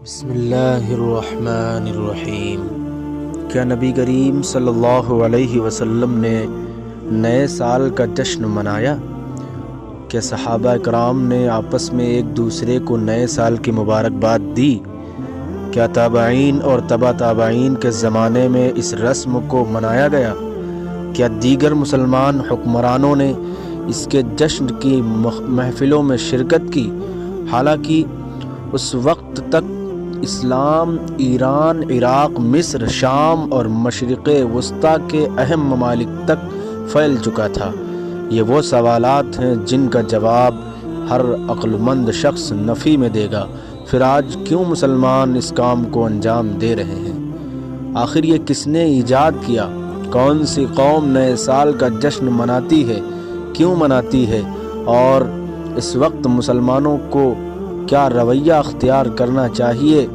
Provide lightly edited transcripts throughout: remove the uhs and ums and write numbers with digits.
بسم اللہ الرحمن الرحیم۔ کیا نبی کریم صلی اللہ علیہ وسلم نے نئے سال کا جشن منایا؟ کیا صحابہ کرام نے آپس میں ایک دوسرے کو نئے سال کی مبارکباد دی؟ کیا تابعین اور تبع تابعین کے زمانے میں اس رسم کو منایا گیا؟ کیا دیگر مسلمان حکمرانوں نے اس کے جشن کی محفلوں میں شرکت کی؟ حالانکہ اس وقت تک اسلام ایران، عراق، مصر، شام اور مشرق وسطیٰ کے اہم ممالک تک پھیل چکا تھا۔ یہ وہ سوالات ہیں جن کا جواب ہر عقل مند شخص نفی میں دے گا۔ پھر آج کیوں مسلمان اس کام کو انجام دے رہے ہیں؟ آخر یہ کس نے ایجاد کیا؟ کون سی قوم نئے سال کا جشن مناتی ہے؟ کیوں مناتی ہے؟ اور اس وقت مسلمانوں کو کیا رویہ اختیار کرنا چاہیے؟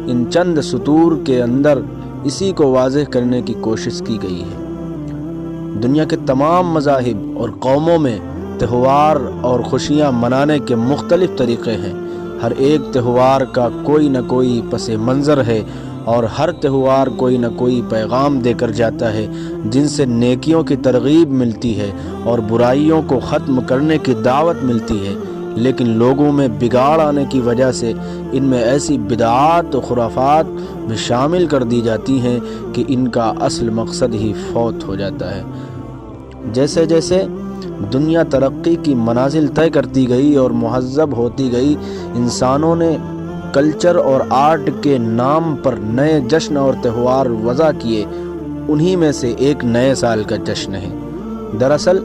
ان چند سطور کے اندر اسی کو واضح کرنے کی کوشش کی گئی ہے۔ دنیا کے تمام مذاہب اور قوموں میں تہوار اور خوشیاں منانے کے مختلف طریقے ہیں۔ ہر ایک تہوار کا کوئی نہ کوئی پس منظر ہے اور ہر تہوار کوئی نہ کوئی پیغام دے کر جاتا ہے جن سے نیکیوں کی ترغیب ملتی ہے اور برائیوں کو ختم کرنے کی دعوت ملتی ہے، لیکن لوگوں میں بگاڑ آنے کی وجہ سے ان میں ایسی بدعات و خرافات بھی شامل کر دی جاتی ہیں کہ ان کا اصل مقصد ہی فوت ہو جاتا ہے۔ جیسے جیسے دنیا ترقی کی منازل طے کرتی گئی اور مہذب ہوتی گئی، انسانوں نے کلچر اور آرٹ کے نام پر نئے جشن اور تہوار وضع کیے۔ انہی میں سے ایک نئے سال کا جشن ہے۔ دراصل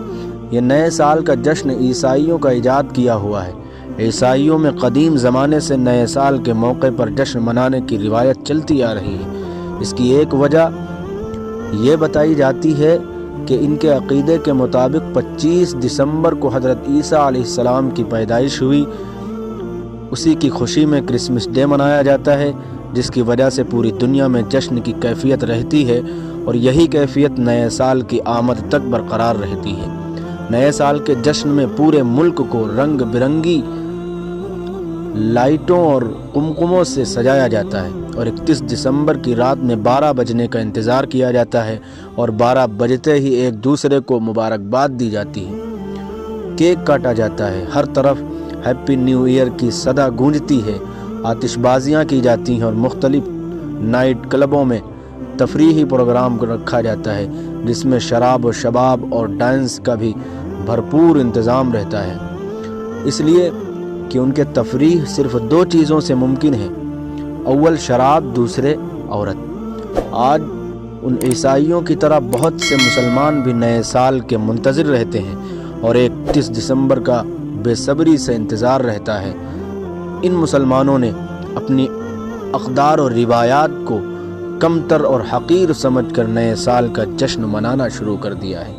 یہ نئے سال کا جشن عیسائیوں کا ایجاد کیا ہوا ہے۔ عیسائیوں میں قدیم زمانے سے نئے سال کے موقع پر جشن منانے کی روایت چلتی آ رہی ہے۔ اس کی ایک وجہ یہ بتائی جاتی ہے کہ ان کے عقیدے کے مطابق 25 دسمبر کو حضرت عیسیٰ علیہ السلام کی پیدائش ہوئی۔ اسی کی خوشی میں کرسمس ڈے منایا جاتا ہے، جس کی وجہ سے پوری دنیا میں جشن کی کیفیت رہتی ہے اور یہی کیفیت نئے سال کی آمد تک برقرار رہتی ہے۔ نئے سال کے جشن میں پورے ملک کو رنگ برنگی لائٹوں اور قمقموں سے سجایا جاتا ہے اور 31 دسمبر کی رات میں 12 بجنے کا انتظار کیا جاتا ہے اور 12 بجتے ہی ایک دوسرے کو مبارکباد دی جاتی ہے۔ کیک کاٹا جاتا ہے، ہر طرف ہیپی نیو ایئر کی صدا گونجتی ہے، آتش بازیاں کی جاتی ہیں اور مختلف نائٹ کلبوں میں تفریحی پروگرام رکھا جاتا ہے جس میں شراب و شباب اور ڈانس کا بھی بھرپور انتظام رہتا ہے، اس لیے کہ ان کے تفریح صرف 2 چیزوں سے ممکن ہے: اول شراب، دوسرے عورت۔ آج ان عیسائیوں کی طرح بہت سے مسلمان بھی نئے سال کے منتظر رہتے ہیں اور 31 دسمبر کا بے صبری سے انتظار رہتا ہے۔ ان مسلمانوں نے اپنی اقدار اور روایات کو کمتر اور حقیر سمجھ کر نئے سال کا جشن منانا شروع کر دیا ہے،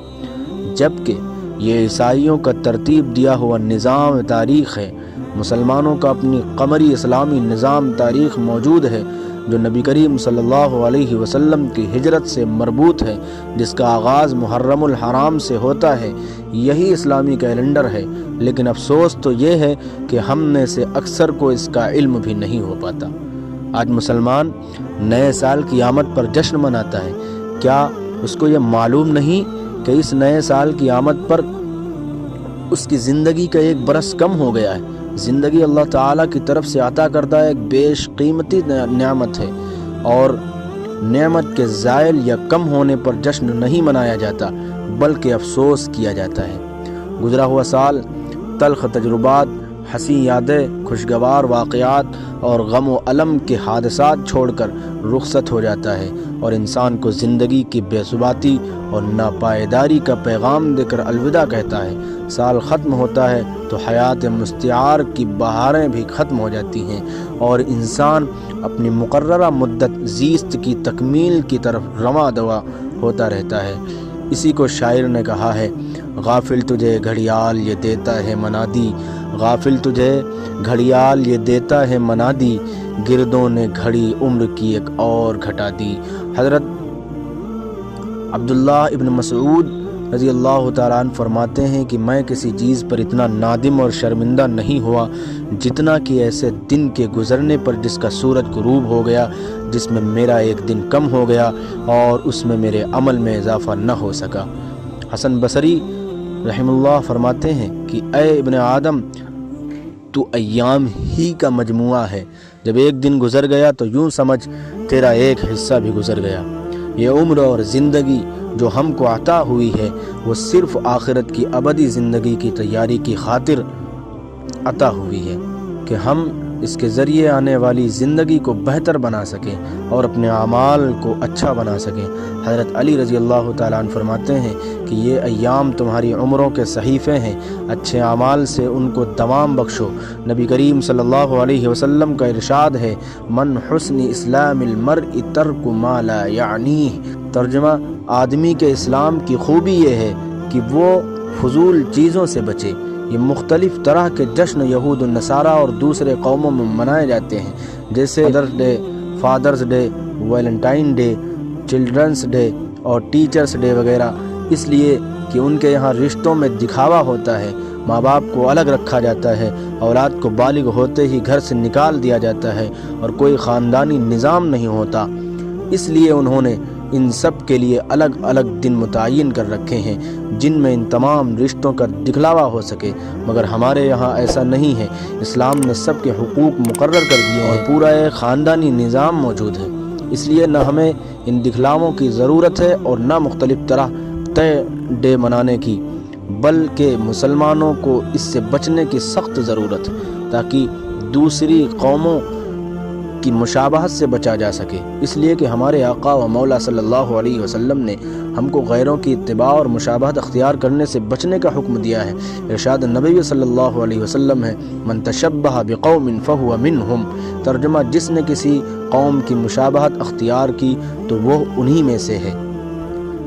جبکہ یہ عیسائیوں کا ترتیب دیا ہوا نظام تاریخ ہے۔ مسلمانوں کا اپنی قمری اسلامی نظام تاریخ موجود ہے جو نبی کریم صلی اللہ علیہ وسلم کی ہجرت سے مربوط ہے، جس کا آغاز محرم الحرام سے ہوتا ہے۔ یہی اسلامی کیلنڈر ہے، لیکن افسوس تو یہ ہے کہ ہم میں سے اکثر کو اس کا علم بھی نہیں ہو پاتا۔ آج مسلمان نئے سال کی آمد پر جشن مناتا ہے۔ کیا اس کو یہ معلوم نہیں کہ اس نئے سال کی آمد پر اس کی زندگی کا 1 برس کم ہو گیا ہے؟ زندگی اللہ تعالیٰ کی طرف سے عطا کردہ ایک بیش قیمتی نعمت ہے اور نعمت کے زائل یا کم ہونے پر جشن نہیں منایا جاتا بلکہ افسوس کیا جاتا ہے۔ گزرا ہوا سال تلخ تجربات، حسین یادیں، خوشگوار واقعات اور غم و الم کے حادثات چھوڑ کر رخصت ہو جاتا ہے اور انسان کو زندگی کی بے ثباتی اور ناپائیداری کا پیغام دے کر الوداع کہتا ہے۔ سال ختم ہوتا ہے تو حیات مستعار کی بہاریں بھی ختم ہو جاتی ہیں اور انسان اپنی مقررہ مدت زیست کی تکمیل کی طرف رواں دوا ہوتا رہتا ہے۔ اسی کو شاعر نے کہا ہے: غافل تجھے گھڑیال یہ دیتا ہے منادی، غافل تجھے گھڑیال یہ دیتا ہے منادی، گردوں نے گھڑی عمر کی ایک اور گھٹا دی۔ حضرت عبداللہ ابن مسعود رضی اللہ تعالیٰ عنہ فرماتے ہیں کہ میں کسی چیز پر اتنا نادم اور شرمندہ نہیں ہوا جتنا کہ ایسے دن کے گزرنے پر جس کا سورج غروب ہو گیا، جس میں میرا ایک دن کم ہو گیا اور اس میں میرے عمل میں اضافہ نہ ہو سکا۔ حسن بصری رحم اللہ فرماتے ہیں کہ اے ابن آدم، تو ایام ہی کا مجموعہ ہے، جب ایک دن گزر گیا تو یوں سمجھ تیرا ایک حصہ بھی گزر گیا۔ یہ عمر اور زندگی جو ہم کو عطا ہوئی ہے وہ صرف آخرت کی ابدی زندگی کی تیاری کی خاطر عطا ہوئی ہے کہ ہم اس کے ذریعے آنے والی زندگی کو بہتر بنا سکیں اور اپنے اعمال کو اچھا بنا سکیں۔ حضرت علی رضی اللہ تعالیٰ عنہ فرماتے ہیں کہ یہ ایام تمہاری عمروں کے صحیفے ہیں، اچھے اعمال سے ان کو دوام بخشو۔ نبی کریم صلی اللہ علیہ وسلم کا ارشاد ہے، من حسن اسلام المرء ترک ما لا یعنیہ۔ ترجمہ، آدمی کے اسلام کی خوبی یہ ہے کہ وہ فضول چیزوں سے بچے۔ یہ مختلف طرح کے جشن یہود و نصارہ اور دوسرے قوموں میں منائے جاتے ہیں، جیسے mother's day, father's day, Valentine's day, children's day اور ٹیچرس ڈے وغیرہ، اس لیے کہ ان کے یہاں رشتوں میں دکھاوا ہوتا ہے، ماں باپ کو الگ رکھا جاتا ہے، اولاد کو بالغ ہوتے ہی گھر سے نکال دیا جاتا ہے اور کوئی خاندانی نظام نہیں ہوتا۔ اس لیے انہوں نے ان سب کے لیے الگ الگ دن متعین کر رکھے ہیں جن میں ان تمام رشتوں کا دکھلاوا ہو سکے، مگر ہمارے یہاں ایسا نہیں ہے۔ اسلام نے سب کے حقوق مقرر کر دیے ہیں اور پورا ایک خاندانی نظام موجود ہے، اس لیے نہ ہمیں ان دکھلاووں کی ضرورت ہے اور نہ مختلف طرح طے ڈے منانے کی، بلکہ مسلمانوں کو اس سے بچنے کی سخت ضرورت ہے تاکہ دوسری قوموں کی مشابہت سے بچا جا سکے۔ اس لیے کہ ہمارے آقا و مولا صلی اللہ علیہ وسلم نے ہم کو غیروں کی اتباع اور مشابہت اختیار کرنے سے بچنے کا حکم دیا ہے۔ ارشاد نبی صلی اللہ علیہ وسلم ہے، من تشبہ بقوم فہو منہم۔ ترجمہ، جس نے کسی قوم کی مشابہت اختیار کی تو وہ انہی میں سے ہے۔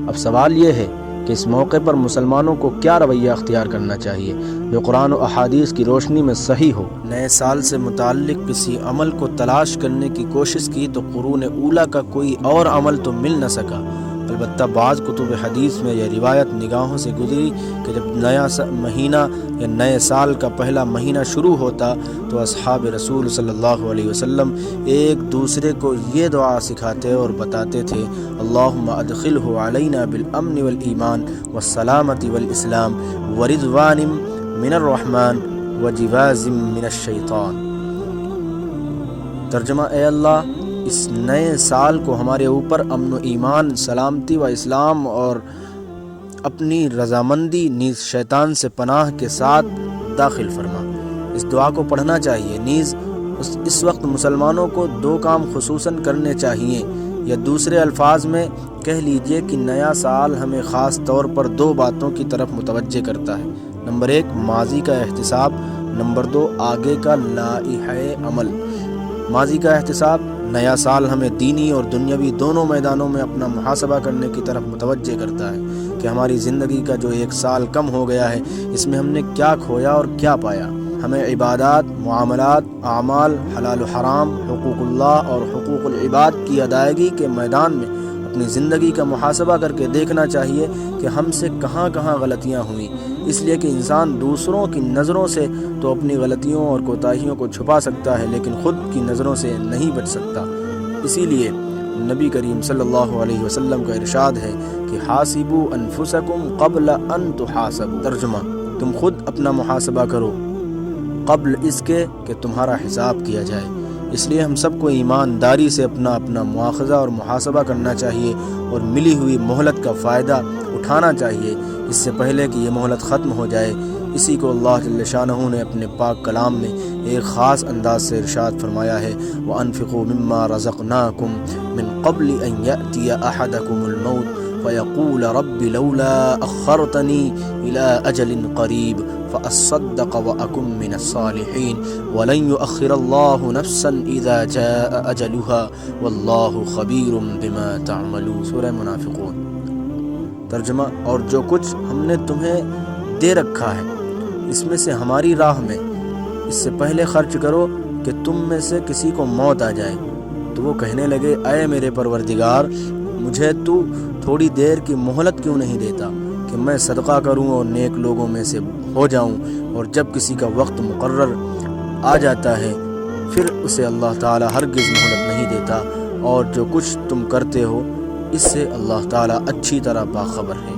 اب سوال یہ ہے کہ اس موقع پر مسلمانوں کو کیا رویہ اختیار کرنا چاہیے جو قرآن و احادیث کی روشنی میں صحیح ہو۔ نئے سال سے متعلق کسی عمل کو تلاش کرنے کی کوشش کی تو قرون اولیٰ کا کوئی اور عمل تو مل نہ سکا، البتہ بعض کتب حدیث میں یہ روایت نگاہوں سے گزری کہ جب نیا مہینہ یا نئے سال کا پہلا مہینہ شروع ہوتا تو اصحاب رسول صلی اللہ علیہ وسلم ایک دوسرے کو یہ دعا سکھاتے اور بتاتے تھے، اللہم ادخلہ علینا بالامن والایمان والسلامت والاسلام ورضوان من الرحمن وجواز من الشیطان۔ ترجمہ، اے اللہ، اس نئے سال کو ہمارے اوپر امن و ایمان، سلامتی و اسلام اور اپنی رضامندی نیز شیطان سے پناہ کے ساتھ داخل فرما۔ اس دعا کو پڑھنا چاہیے۔ نیز اس وقت مسلمانوں کو دو کام خصوصاً کرنے چاہیے، یا دوسرے الفاظ میں کہہ لیجئے کہ نیا سال ہمیں خاص طور پر دو باتوں کی طرف متوجہ کرتا ہے۔ نمبر 1، ماضی کا احتساب، نمبر 2، آگے کا لائحہ عمل۔ ماضی کا احتساب، نیا سال ہمیں دینی اور دنیاوی دونوں میدانوں میں اپنا محاسبہ کرنے کی طرف متوجہ کرتا ہے کہ ہماری زندگی کا جو ایک سال کم ہو گیا ہے اس میں ہم نے کیا کھویا اور کیا پایا۔ ہمیں عبادات، معاملات، اعمال، حلال و حرام، حقوق اللہ اور حقوق العباد کی ادائیگی کے میدان میں اپنی زندگی کا محاسبہ کر کے دیکھنا چاہیے کہ ہم سے کہاں کہاں غلطیاں ہوئیں، اس لیے کہ انسان دوسروں کی نظروں سے تو اپنی غلطیوں اور کوتاہیوں کو چھپا سکتا ہے لیکن خود کی نظروں سے نہیں بچ سکتا۔ اسی لیے نبی کریم صلی اللہ علیہ وسلم کا ارشاد ہے کہ حاسبوا انفسکم قبل ان تحاسبوا۔ ترجمہ، تم خود اپنا محاسبہ کرو قبل اس کے کہ تمہارا حساب کیا جائے۔ اس لیے ہم سب کو ایمانداری سے اپنا مواخذہ اور محاسبہ کرنا چاہیے اور ملی ہوئی مہلت کا فائدہ اٹھانا چاہیے اس سے پہلے کہ یہ مہلت ختم ہو جائے۔ اسی کو اللہ جل شانہ نے اپنے پاک کلام میں ایک خاص انداز سے ارشاد فرمایا ہے، وَأَنفِقُوا مِمَّا رَزَقْنَاكُمْ مِنْ قَبْلِ أَنْ يَأْتِيَ أَحَدَكُمُ الْمَوْتُ فَيَقُولَ رَبِّ لَوْلَا أَخَّرْتَنِي إِلَىٰ أَجَلٍ قَرِيبٍ فَأَصَّدَّقَ وَأَكُن مِّنَ الصَّالِحِينَ وَلَن يُؤَخِّرَ اللَّهُ نَفْسًا إِذَا جَاءَ أَجَلُهَا وَاللَّهُ خَبِيرٌ بِمَا تَعْمَلُونَ۔ سورہ منافقون۔ ترجمہ، اور جو کچھ ہم نے تمہیں دے رکھا ہے اس میں سے ہماری راہ میں اس سے پہلے خرچ کرو کہ تم میں سے کسی کو موت آ جائے تو وہ کہنے لگے، اے میرے پروردگار، مجھے تو تھوڑی دیر کی مہلت کیوں نہیں دیتا کہ میں صدقہ کروں اور نیک لوگوں میں سے ہو جاؤں، اور جب کسی کا وقت مقرر آ جاتا ہے پھر اسے اللہ تعالیٰ ہرگز مہلت نہیں دیتا، اور جو کچھ تم کرتے ہو اس سے اللہ تعالیٰ اچھی طرح باخبر ہے۔